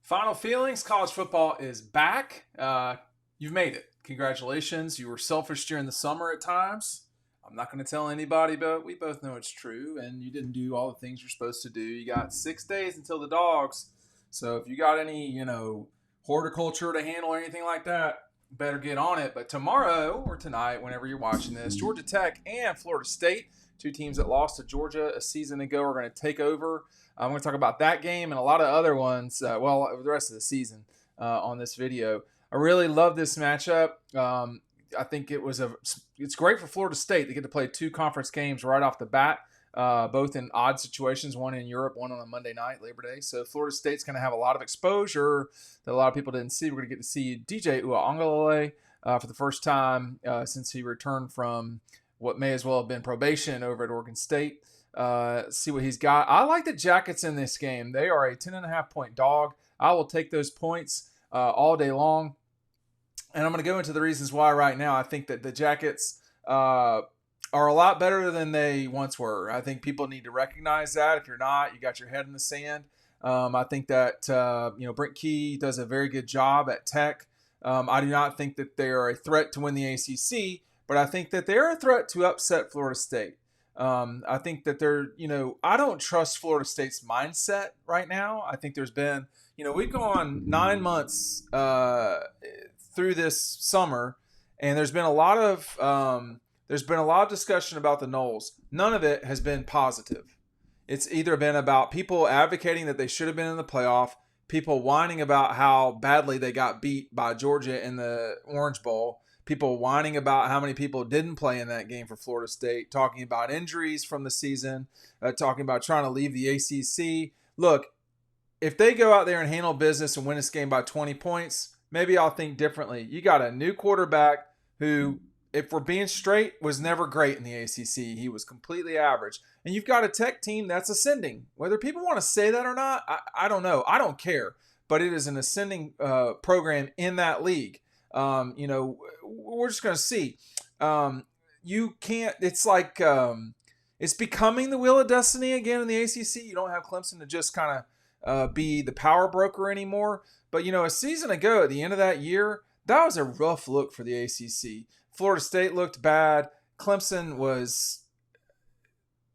Final feelings. College football is back. You've made it. Congratulations. You were selfish during the summer at times. I'm not going to tell anybody, but we both know it's true. And you didn't do all the things you're supposed to do. You got 6 days until the dogs. So if you got any, horticulture to handle or anything like that, better get on it. But tomorrow or tonight, whenever you're watching this, Georgia Tech and Florida State, two teams that lost to Georgia a season ago, are going to take over. I'm going to talk about that game and a lot of other ones, the rest of the season on this video. I really love this matchup. I think it's great for Florida State. They get to play 2 conference games right off the bat, both in odd situations, one in Europe, one on a Monday night, Labor Day. So Florida State's going to have a lot of exposure that a lot of people didn't see. We're going to get to see DJ Uiagalelei for the first time since he returned from what may as well have been probation over at Oregon State. See what he's got. I like the Jackets in this game. They are a 10.5 point dog. I will take those points all day long. And I'm going to go into the reasons why right now. I think that the Jackets are a lot better than they once were. I think people need to recognize that. If you're not, you got your head in the sand. I think that Brent Key does a very good job at Tech. I do not think that they are a threat to win the ACC, but I think that they're a threat to upset Florida State. I think that I don't trust Florida State's mindset right now. I think there's been, we've gone 9 months through this summer, and there's been a lot of discussion about the Noles. None of it has been positive. It's either been about people advocating that they should have been in the playoff, people whining about how badly they got beat by Georgia in the Orange Bowl, people whining about how many people didn't play in that game for Florida State, talking about injuries from the season, talking about trying to leave the ACC. Look, if they go out there and handle business and win this game by 20 points, maybe I'll think differently. You got a new quarterback who, if we're being straight, was never great in the ACC. He was completely average. And you've got a Tech team that's ascending. Whether people want to say that or not, I don't know. I don't care. But it is an ascending program in that league. We're just going to see. You can't, it's like, it's becoming the wheel of destiny again in the ACC. You don't have Clemson to just kind of be the power broker anymore. But, a season ago at the end of that year, that was a rough look for the ACC. Florida State looked bad. Clemson was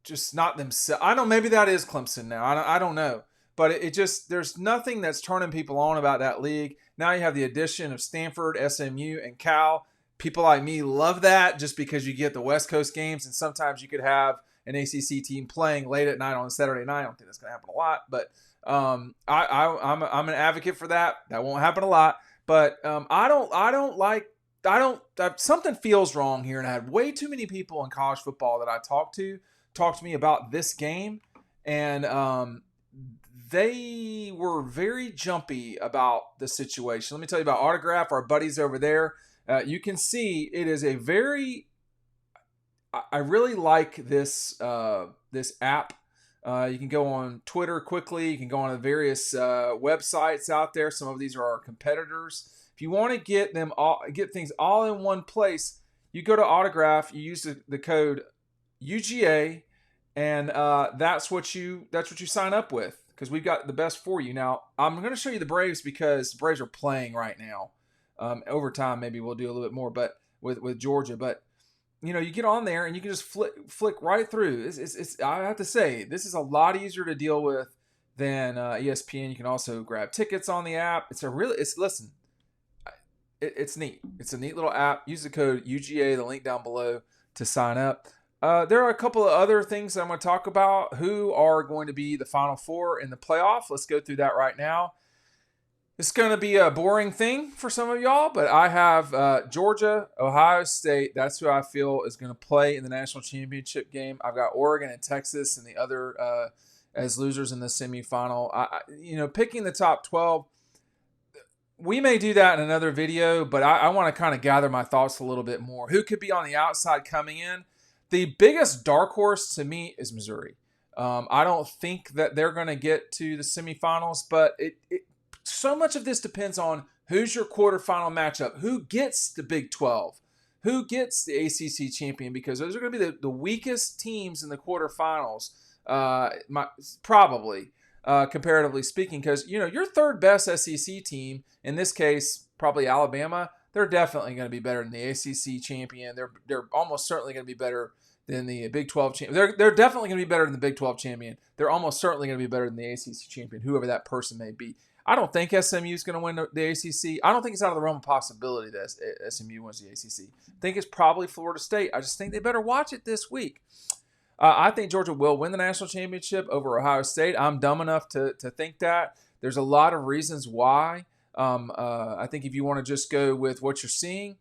just not themselves. Maybe that is Clemson now. I don't know. But it just, there's nothing that's turning people on about that league. Now you have the addition of Stanford, SMU, and Cal. People like me love that just because you get the West Coast games, and sometimes you could have an ACC team playing late at night on a Saturday night. I don't think that's going to happen a lot, but I'm an advocate for that. That won't happen a lot, but something feels wrong here, and I had way too many people in college football that I talked to me about this game, and they were very jumpy about the situation. Let me tell you about Autograph, our buddies over there. You can see it is a very – I really like this app. You can go on Twitter quickly. You can go on the various websites out there. Some of these are our competitors. If you want to get things all in one place, you go to Autograph. You use the code UGA, and that's what you sign up with, because we've got the best for you. Now, I'm going to show you the Braves because the Braves are playing right now. Over time, maybe we'll do a little bit more, but with Georgia. But you get on there and you can just flick right through. It's I have to say, this is a lot easier to deal with than ESPN. You can also grab tickets on the app. It's neat. It's a neat little app. Use the code UGA, the link down below, to sign up. There are a couple of other things I'm going to talk about. Who are going to be the Final Four in the playoff? Let's go through that right now. It's going to be a boring thing for some of y'all, but I have Georgia, Ohio State. That's who I feel is going to play in the national championship game. I've got Oregon and Texas and the other as losers in the semifinal. Picking the top 12, we may do that in another video, but I want to kind of gather my thoughts a little bit more. Who could be on the outside coming in? The biggest dark horse to me is Missouri. I don't think that they're going to get to the semifinals, but so much of this depends on who's your quarterfinal matchup, who gets the Big 12, who gets the ACC champion, because those are going to be the weakest teams in the quarterfinals, probably. comparatively speaking, because your third best SEC team, in this case probably Alabama, they're definitely going to be better than the ACC champion. They're almost certainly going to be better than the Big 12 champion. They're definitely going to be better than the Big 12 champion. They're almost certainly going to be better than the ACC champion, whoever that person may be. I don't think SMU is going to win the ACC. I don't think it's out of the realm of possibility that SMU wins the ACC. I think it's probably Florida State. I just think they better watch it this week. I think Georgia will win the national championship over Ohio State. I'm dumb enough to think that. There's a lot of reasons why. I think if you want to just go with what you're seeing,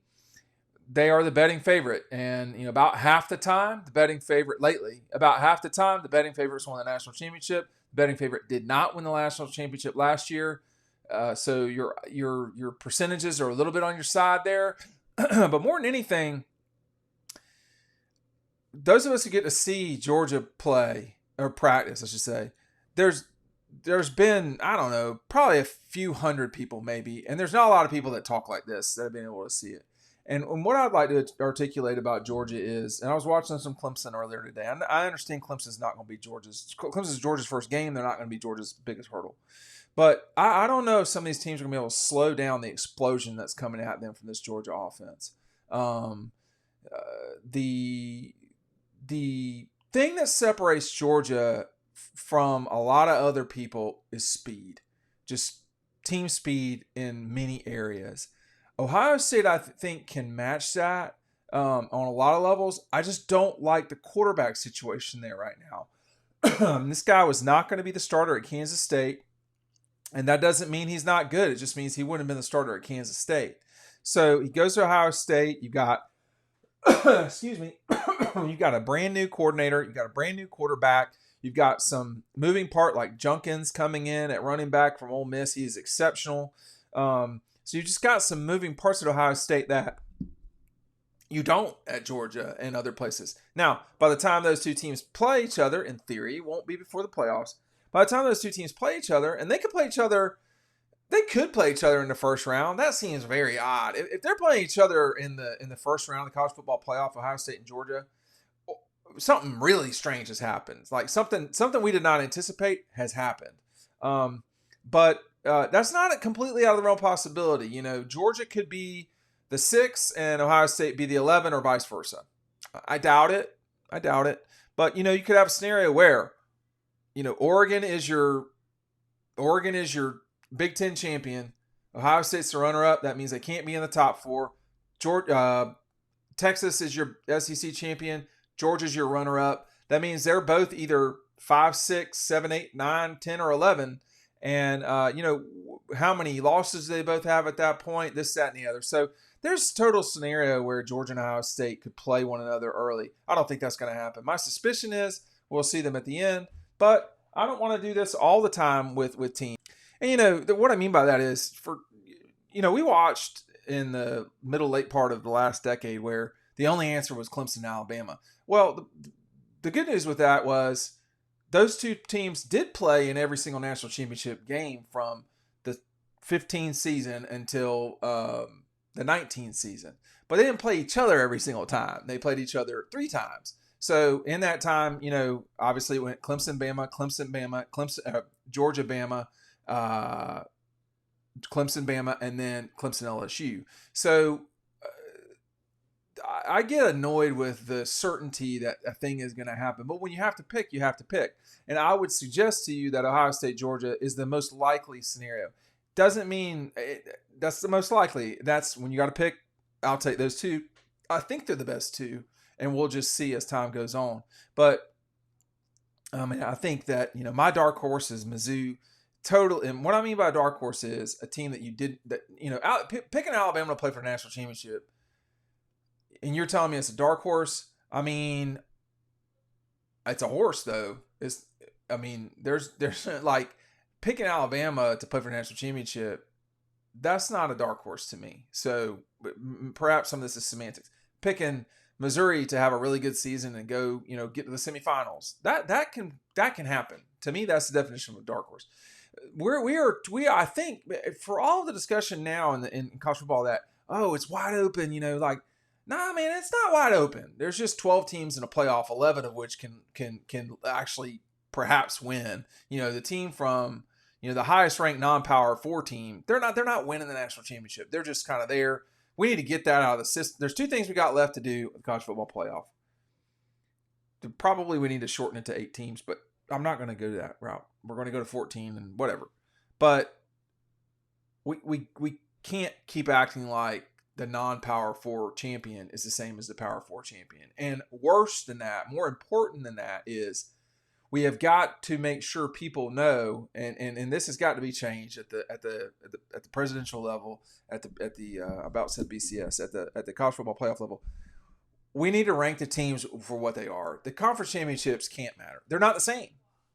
they are the betting favorite. And about half the time, the betting favorite lately, about half the time, the betting favorites won the national championship. The betting favorite did not win the national championship last year. So your percentages are a little bit on your side there. But more than anything, those of us who get to see Georgia play, or practice, I should say, there's been, I don't know, probably a few hundred people maybe, and there's not a lot of people that talk like this that have been able to see it. And what I'd like to articulate about Georgia is, and I was watching some Clemson earlier today. I understand Clemson's not going to be Georgia's first game. They're not going to be Georgia's biggest hurdle. But I don't know if some of these teams are going to be able to slow down the explosion that's coming at them from this Georgia offense. The thing that separates Georgia from a lot of other people is speed, just team speed in many areas. Ohio State, I think, can match that on a lot of levels. I just don't like the quarterback situation there right now. This guy was not going to be the starter at Kansas State, and that doesn't mean he's not good. It just means he wouldn't have been the starter at Kansas State. So he goes to Ohio State. You got, excuse me, you got a brand new coordinator. You got a brand new quarterback. You've got some moving part like Junkins coming in at running back from Ole Miss. He is exceptional. So you just got some moving parts at Ohio State that you don't at Georgia and other places. Now, by the time those two teams play each other, in theory, it won't be before the playoffs. By the time those two teams play each other, and they could play each other in the first round. That seems very odd. If they're playing each other in the first round of the college football playoff, Ohio State and Georgia, something really strange has happened. Like something we did not anticipate has happened. But that's not completely out of the realm of possibility. Georgia could be the 6 and Ohio State be the 11 or vice versa. I doubt it. But, you could have a scenario where, Oregon is your Big Ten champion. Ohio State's the runner-up. That means they can't be in the top 4. Texas is your SEC champion. Georgia's your runner-up. That means they're both either 5, 6, 7, 8, 9, 10, or 11. And, how many losses do they both have at that point? This, that, and the other. So there's a total scenario where Georgia and Ohio State could play one another early. I don't think that's going to happen. My suspicion is we'll see them at the end. But I don't want to do this all the time with teams. And, what I mean by that is, we watched in the late part of the last decade where the only answer was Clemson and Alabama. Well, the good news with that was those two teams did play in every single national championship game from the 15 season until the 19 season. But they didn't play each other every single time. They played each other 3 times. So in that time, obviously it went Clemson, Bama, Georgia, Bama, Clemson, Bama, and then Clemson, LSU. So I get annoyed with the certainty that a thing is going to happen. But when you have to pick, you have to pick. And I would suggest to you that Ohio State, Georgia is the most likely scenario. Doesn't mean that's the most likely. That's when you got to pick. I'll take those two. I think they're the best two. And we'll just see as time goes on. But I think that, my dark horse is Mizzou. And what I mean by dark horse is a team that picking Alabama to play for the national championship. And you're telling me it's a dark horse? I mean, it's a horse though. There's like picking Alabama to play for the national championship. That's not a dark horse to me. So perhaps some of this is semantics. Picking Missouri to have a really good season and go, get to the semifinals. That can happen. To me, that's the definition of a dark horse. I think for all the discussion now in college football that, it's wide open, nah, man, it's not wide open. There's just 12 teams in a playoff, 11 of which can actually perhaps win. The team from the highest ranked non-power 4 team, they're not winning the national championship. They're just kind of there. We need to get that out of the system. There's 2 things we got left to do with the college football playoff. Probably we need to shorten it to 8 teams, but I'm not going to go that route. We're going to go to 14 and whatever. But we can't keep acting like the non-power 4 champion is the same as the power 4 champion. And worse than that, more important than that, is we have got to make sure people know, and this has got to be changed at the presidential level, at the about said BCS, at the college football playoff level. We need to rank the teams for what they are. The conference championships can't matter. They're not the same.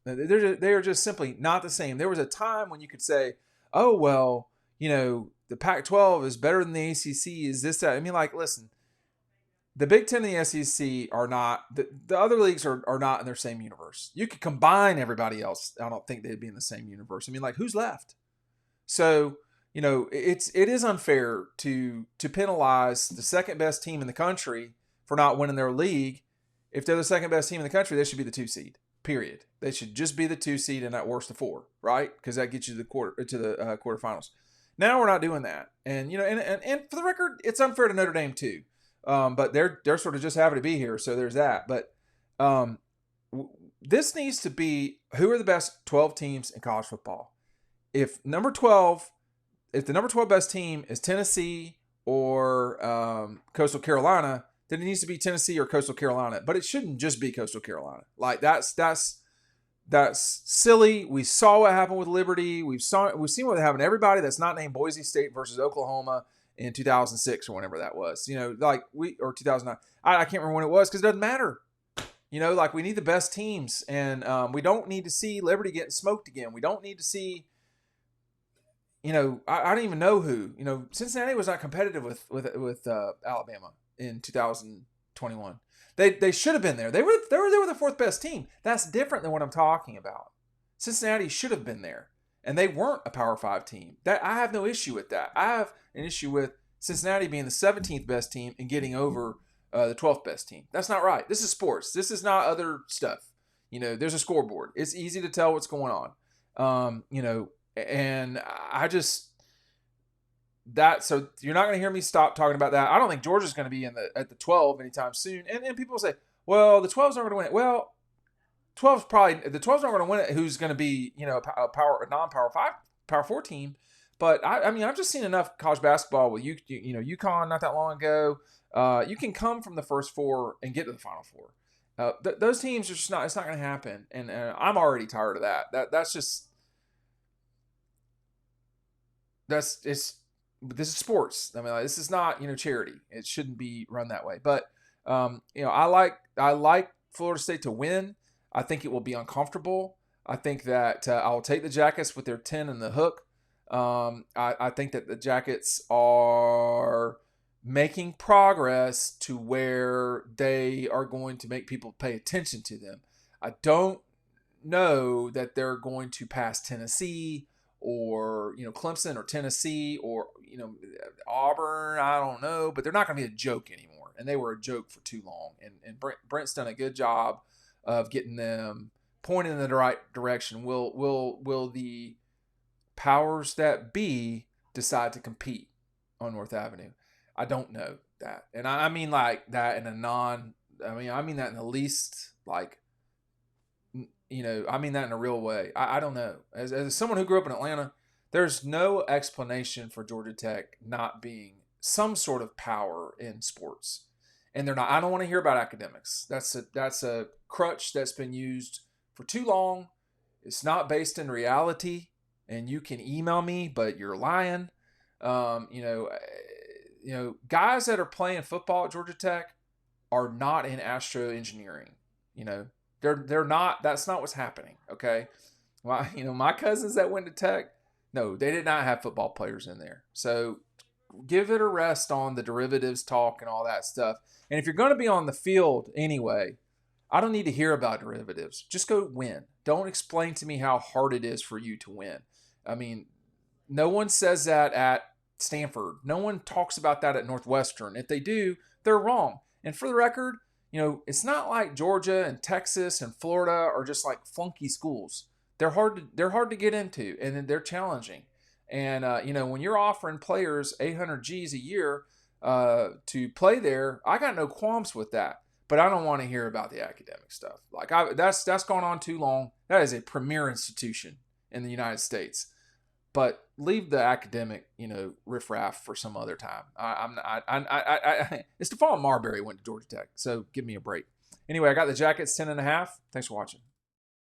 They are just simply not the same. There was a time when you could say, oh, well, the Pac-12 is better than the ACC. Is this, that? I mean, listen, the Big Ten and the SEC are not, the other leagues are not in their same universe. You could combine everybody else. I don't think they'd be in the same universe. I mean, who's left? So, it is unfair to penalize the second best team in the country for not winning their league. If they're the second best team in the country, they should be the 2 seed. Period. They should just be the 2 seed and at worst the 4, right? Because that gets you to the quarterfinals. Now we're not doing that, and and for the record, it's unfair to Notre Dame too. But they're sort of just happy to be here, so there's that. But this needs to be, who are the best 12 teams in college football? If the number 12 best team is Tennessee or Coastal Carolina, then it needs to be Tennessee or Coastal Carolina. But it shouldn't just be Coastal Carolina. That's silly. We saw what happened with Liberty. We've seen what happened to everybody that's not named Boise State versus Oklahoma in 2006 or whenever that was. Or 2009. I can't remember when it was because it doesn't matter. We need the best teams, and we don't need to see Liberty getting smoked again. We don't need to see. I don't even know who. Cincinnati was not competitive with Alabama in 2021. They should have been there. They were the 4th best team. That's different than what I'm talking about. Cincinnati should have been there, and they weren't a Power 5 team. I have no issue with that. I have an issue with Cincinnati being the 17th best team and getting over the 12th best team. That's not right. This is sports. This is not other stuff. There's a scoreboard. It's easy to tell what's going on. And I just. So you're not going to hear me stop talking about that. I don't think Georgia's going to be at the 12 anytime soon. And people say, well, the 12s aren't going to win it. Well, the 12s aren't going to win it. Who's going to be, a non-power 5, power 4 team? But I've just seen enough college basketball with UConn not that long ago. You can come from the first 4 and get to the Final 4. Those teams are just not. It's not going to happen. And I'm already tired of that. This is sports. This is not, charity. It shouldn't be run that way. But, I like Florida State to win. I think it will be uncomfortable. I think that I'll take the Jackets with their 10 and the hook. I think that the Jackets are making progress to where they are going to make people pay attention to them. I don't know that they're going to pass Tennessee or Clemson or Tennessee or Auburn. I don't know, but they're not going to be a joke anymore, and they were a joke for too long. And Brent's done a good job of getting them pointed in the right direction. Will the powers that be decide to compete on North Avenue? I don't know that, and I mean like that in a I mean that in the least I mean that in a real way. I don't know. As someone who grew up in Atlanta, there's no explanation for Georgia Tech not being some sort of power in sports. And they're not. I don't want to hear about academics. That's a crutch that's been used for too long. It's not based in reality. And you can email me, but you're lying. Guys that are playing football at Georgia Tech are not in astroengineering. They're not. That's not what's happening. Okay, well, my cousins that went to Tech, no, they did not have football players in there. So give it a rest on the derivatives talk and all that stuff. And if you're going to be on the field anyway, I don't need to hear about derivatives. Just go win. Don't explain to me how hard it is for you to win. I mean, no one says that at Stanford. No one talks about that at Northwestern. If they do, they're wrong. And for the record, It's not like Georgia and Texas and Florida are just like flunky schools. They're hard to get into, and they're challenging. And when you're offering players 800 G's a year to play there, I got no qualms with that. But I don't want to hear about the academic stuff. Like that's gone on too long. That is a premier institution in the United States. But leave the academic, riffraff for some other time. It's Stephon Marbury went to Georgia Tech, so give me a break. Anyway, I got the Jackets 10.5. Thanks for watching.